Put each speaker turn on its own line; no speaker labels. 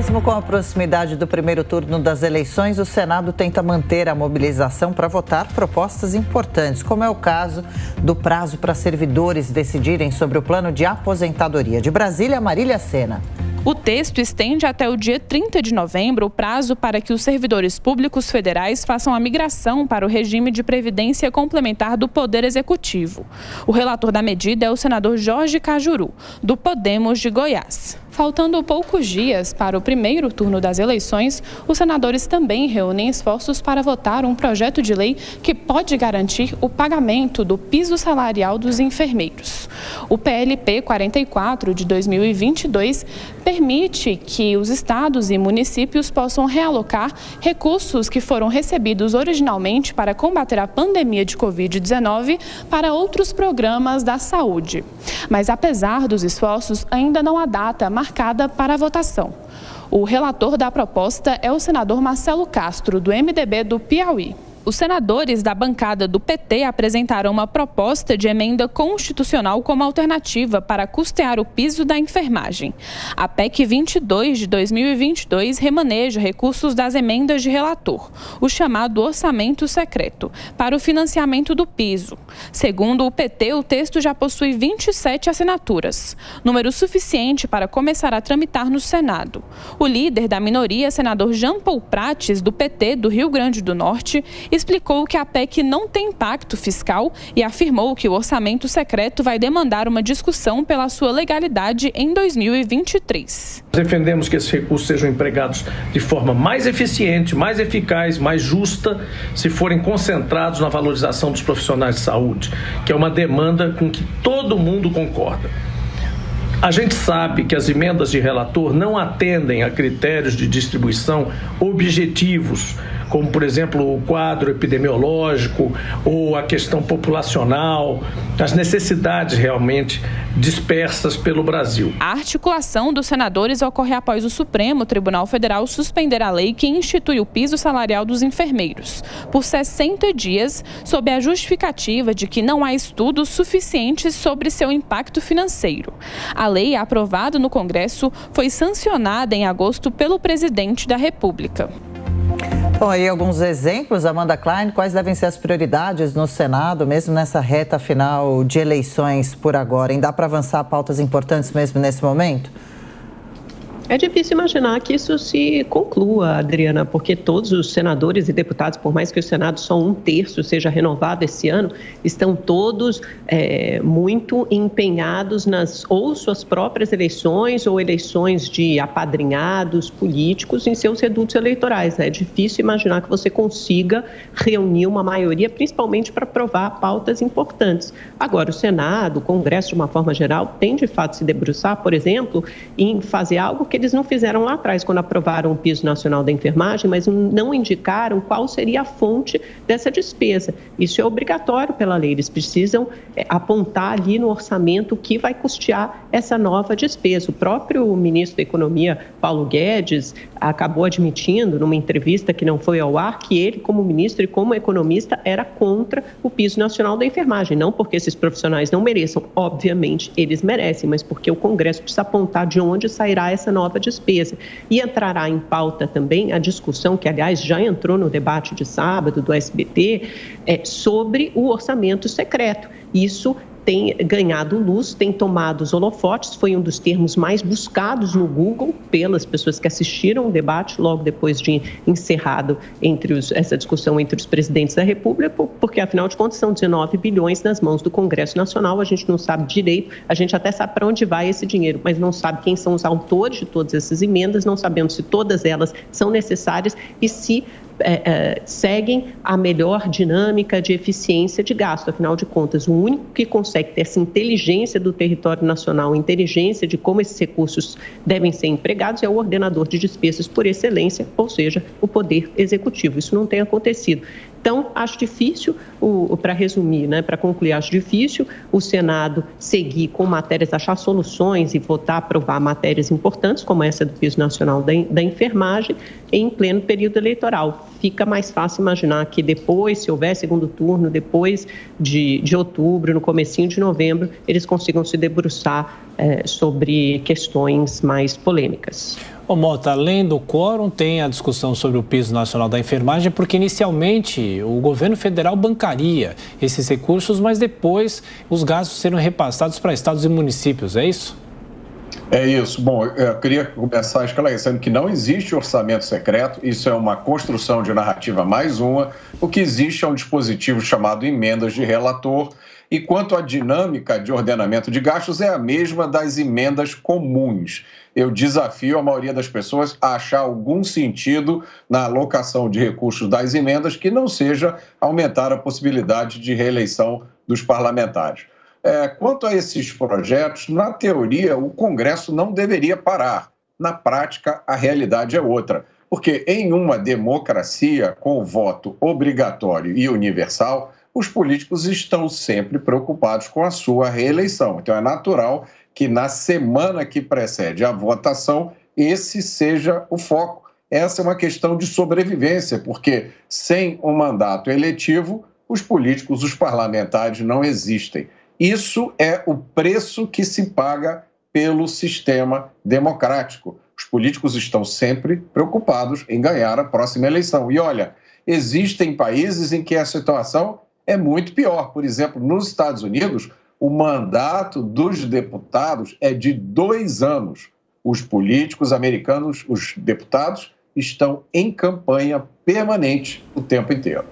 Mesmo com a proximidade do primeiro turno das eleições, o Senado tenta manter a mobilização para votar propostas importantes, como é o caso do prazo para servidores decidirem sobre o plano de aposentadoria. De Brasília, Marília Sena.
O texto estende até o dia 30 de novembro o prazo para que os servidores públicos federais façam a migração para o regime de previdência complementar do Poder Executivo. O relator da medida é o senador Jorge Cajuru, do Podemos de Goiás. Faltando poucos dias para o primeiro turno das eleições, os senadores também reúnem esforços para votar um projeto de lei que pode garantir o pagamento do piso salarial dos enfermeiros. O PLP 44 de 2022 permite que os estados e municípios possam realocar recursos que foram recebidos originalmente para combater a pandemia de Covid-19 para outros programas da saúde. Mas, apesar dos esforços, ainda não há data marcada para a votação. O relator da proposta é o senador Marcelo Castro, do MDB do Piauí. Os senadores da bancada do PT apresentaram uma proposta de emenda constitucional como alternativa para custear o piso da enfermagem. A PEC 22 de 2022 remaneja recursos das emendas de relator, o chamado orçamento secreto, para o financiamento do piso. Segundo o PT, o texto já possui 27 assinaturas, número suficiente para começar a tramitar no Senado. O líder da minoria, senador Jean Paul Prates, do PT do Rio Grande do Norte, explicou que a PEC não tem impacto fiscal e afirmou que o orçamento secreto vai demandar uma discussão pela sua legalidade em 2023.
Defendemos que esses recursos sejam empregados de forma mais eficiente, mais eficaz, mais justa, se forem concentrados na valorização dos profissionais de saúde, que é uma demanda com que todo mundo concorda. A gente sabe que as emendas de relator não atendem a critérios de distribuição objetivos, como, por exemplo, o quadro epidemiológico ou a questão populacional, as necessidades realmente dispersas pelo Brasil.
A articulação dos senadores ocorre após o Supremo Tribunal Federal suspender a lei que institui o piso salarial dos enfermeiros por 60 dias, sob a justificativa de que não há estudos suficientes sobre seu impacto financeiro. A lei, aprovada no Congresso, foi sancionada em agosto pelo presidente da República.
Bom, aí alguns exemplos, Amanda Klein, quais devem ser as prioridades no Senado, mesmo nessa reta final de eleições por agora? Ainda dá para avançar pautas importantes mesmo nesse momento?
É difícil imaginar que isso se conclua, Adriana, porque todos os senadores e deputados, por mais que o Senado só 1/3 seja renovado esse ano, estão todos muito empenhados nas ou suas próprias eleições ou eleições de apadrinhados políticos em seus redutos eleitorais. É difícil imaginar que você consiga reunir uma maioria, principalmente para aprovar pautas importantes. Agora, o Senado, o Congresso, de uma forma geral, tem de fato se debruçar, por exemplo, em fazer algo que eles não fizeram lá atrás, quando aprovaram o piso nacional da enfermagem, mas não indicaram qual seria a fonte dessa despesa. Isso é obrigatório pela lei, eles precisam apontar ali no orçamento o que vai custear essa nova despesa. O próprio ministro da Economia, Paulo Guedes, acabou admitindo numa entrevista que não foi ao ar que ele, como ministro e como economista, era contra o piso nacional da enfermagem. Não porque esses profissionais não mereçam, obviamente eles merecem, mas porque o Congresso precisa apontar de onde sairá essa nova despesa. E entrará em pauta também a discussão, que aliás já entrou no debate de sábado do SBT, sobre o orçamento secreto. Isso tem ganhado luz, tem tomado os holofotes, foi um dos termos mais buscados no Google pelas pessoas que assistiram o debate logo depois de encerrado essa discussão entre os presidentes da República, porque afinal de contas são 19 bilhões nas mãos do Congresso Nacional, a gente não sabe direito, a gente até sabe para onde vai esse dinheiro, mas não sabe quem são os autores de todas essas emendas, não sabemos se todas elas são necessárias e se seguem a melhor dinâmica de eficiência de gasto. Afinal de contas, o único que consegue ter essa inteligência do território nacional, inteligência de como esses recursos devem ser empregados, é o ordenador de despesas por excelência, ou seja, o Poder Executivo. Isso não tem acontecido. Então, acho difícil para resumir, né, para concluir, acho difícil o Senado seguir com matérias, achar soluções e votar, aprovar matérias importantes, como essa do piso nacional da enfermagem, em pleno período eleitoral. Fica mais fácil imaginar que depois, se houver segundo turno, depois de outubro, no comecinho de novembro, eles consigam se debruçar sobre questões mais polêmicas.
Ô Mota, além do quórum, tem a discussão sobre o piso nacional da enfermagem, porque inicialmente o governo federal bancaria esses recursos, mas depois os gastos serão repassados para estados e municípios, é isso?
É isso. Bom, eu queria começar esclarecendo que não existe orçamento secreto, isso é uma construção de narrativa mais uma. O que existe é um dispositivo chamado emendas de relator, e quanto à dinâmica de ordenamento de gastos, é a mesma das emendas comuns. Eu desafio a maioria das pessoas a achar algum sentido na alocação de recursos das emendas que não seja aumentar a possibilidade de reeleição dos parlamentares. Quanto a esses projetos, na teoria, o Congresso não deveria parar. Na prática, a realidade é outra. Porque em uma democracia com voto obrigatório e universal, os políticos estão sempre preocupados com a sua reeleição. Então, é natural que na semana que precede a votação, esse seja o foco. Essa é uma questão de sobrevivência, porque sem um mandato eletivo, os políticos, os parlamentares não existem. Isso é o preço que se paga pelo sistema democrático. Os políticos estão sempre preocupados em ganhar a próxima eleição. E olha, existem países em que a situação é muito pior. Por exemplo, nos Estados Unidos, o mandato dos deputados é de 2 anos. Os políticos americanos, os deputados, estão em campanha permanente o tempo inteiro.